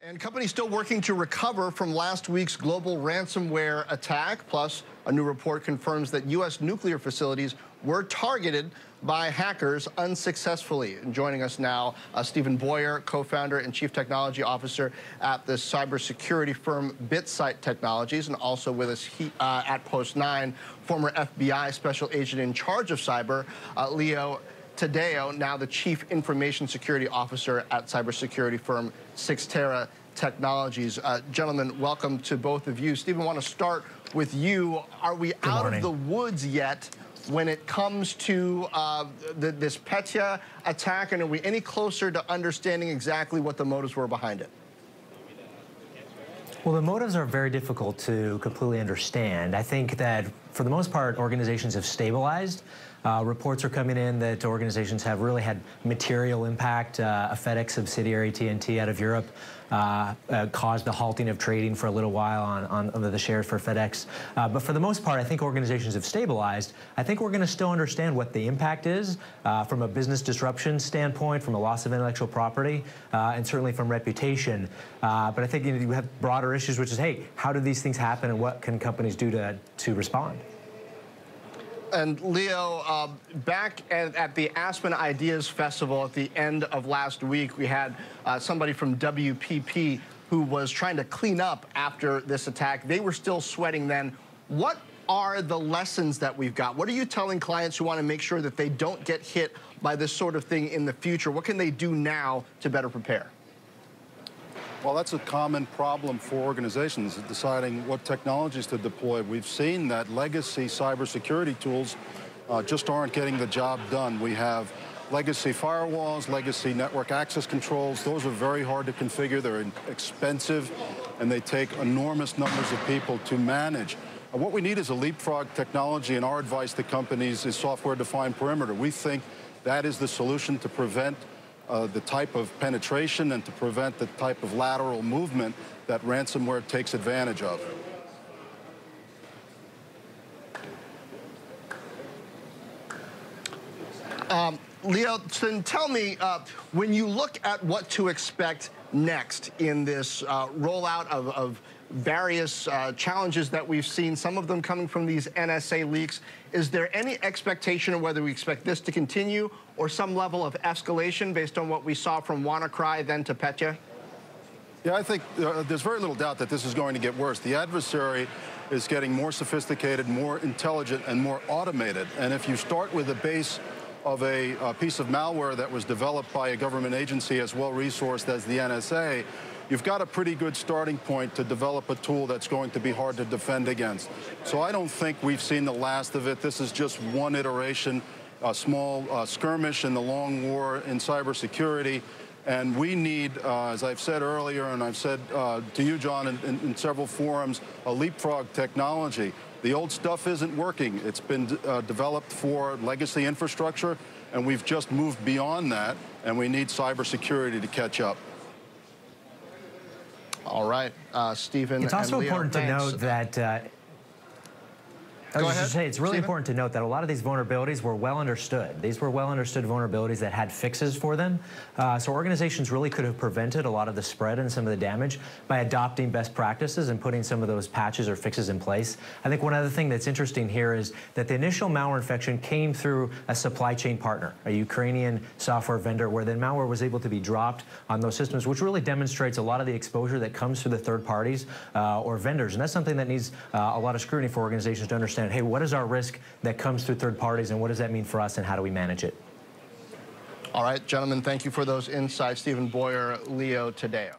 And companies still working to recover from last week's global ransomware attack. Plus, a new report confirms that U.S. nuclear facilities were targeted by hackers unsuccessfully. And joining us now, Stephen Boyer, co-founder and chief technology officer at the cybersecurity firm BitSight Technologies, and also with us at Post 9, former FBI special agent in charge of cyber, Leo Tadeo, now the Chief Information Security Officer at cybersecurity firm Cyxtera Technologies. Gentlemen, welcome to both of you. Stephen, I want to start with you. Are we out of the woods yet when it comes to this Petya attack, and are we any closer to understanding exactly what the motives were behind it? Well, the motives are very difficult to completely understand. I think that for the most part, organizations have stabilized. Reports are coming in that organizations have really had material impact. A FedEx subsidiary, TNT, out of Europe, caused the halting of trading for a little while on the shares for FedEx. But for the most part, I think organizations have stabilized. I think we're going to still understand what the impact is from a business disruption standpoint, from a loss of intellectual property, and certainly from reputation. But I think you have broader issues, which is, hey, how do these things happen, and what can companies do to respond? And Leo, back at the Aspen Ideas Festival at the end of last week, we had somebody from WPP who was trying to clean up after this attack. They were still sweating then. What are the lessons that we've got? What are you telling clients who want to make sure that they don't get hit by this sort of thing in the future? What can they do now to better prepare? Well, that's a common problem for organizations, deciding what technologies to deploy. We've seen that legacy cybersecurity tools just aren't getting the job done. We have legacy firewalls, legacy network access controls. Those are very hard to configure. They're expensive, and they take enormous numbers of people to manage. What we need is a leapfrog technology, and our advice to companies is software-defined perimeter. We think that is the solution to prevent the type of penetration and to prevent the type of lateral movement that ransomware takes advantage of. Leo, tell me, when you look at what to expect next in this rollout of various challenges that we've seen, some of them coming from these NSA leaks, is there any expectation of whether we expect this to continue or some level of escalation based on what we saw from WannaCry then to Petya? Yeah, I think there's very little doubt that this is going to get worse. The adversary is getting more sophisticated, more intelligent, and more automated. And if you start with a base of a piece of malware that was developed by a government agency as well-resourced as the NSA, you've got a pretty good starting point to develop a tool that's going to be hard to defend against. So I don't think we've seen the last of it. This is just one iteration, a small skirmish in the long war in cybersecurity. And we need, as I've said earlier, and I've said to you, John, in several forums, a leapfrog technology. The old stuff isn't working. It's been developed for legacy infrastructure, and we've just moved beyond that, and we need cybersecurity to catch up. All right, Stephen. It's also Leo, important to note that it's really important to note that a lot of these vulnerabilities were well understood. These were well understood vulnerabilities that had fixes for them. So organizations really could have prevented a lot of the spread and some of the damage by adopting best practices and putting some of those patches or fixes in place. I think one other thing that's interesting here is that the initial malware infection came through a supply chain partner, a Ukrainian software vendor, where the malware was able to be dropped on those systems, which really demonstrates a lot of the exposure that comes through the third parties or vendors. And that's something that needs a lot of scrutiny for organizations to understand. Hey, what is our risk that comes through third parties, and what does that mean for us, and how do we manage it? All right, gentlemen, thank you for those insights. Stephen Boyer, Leo Tadeo.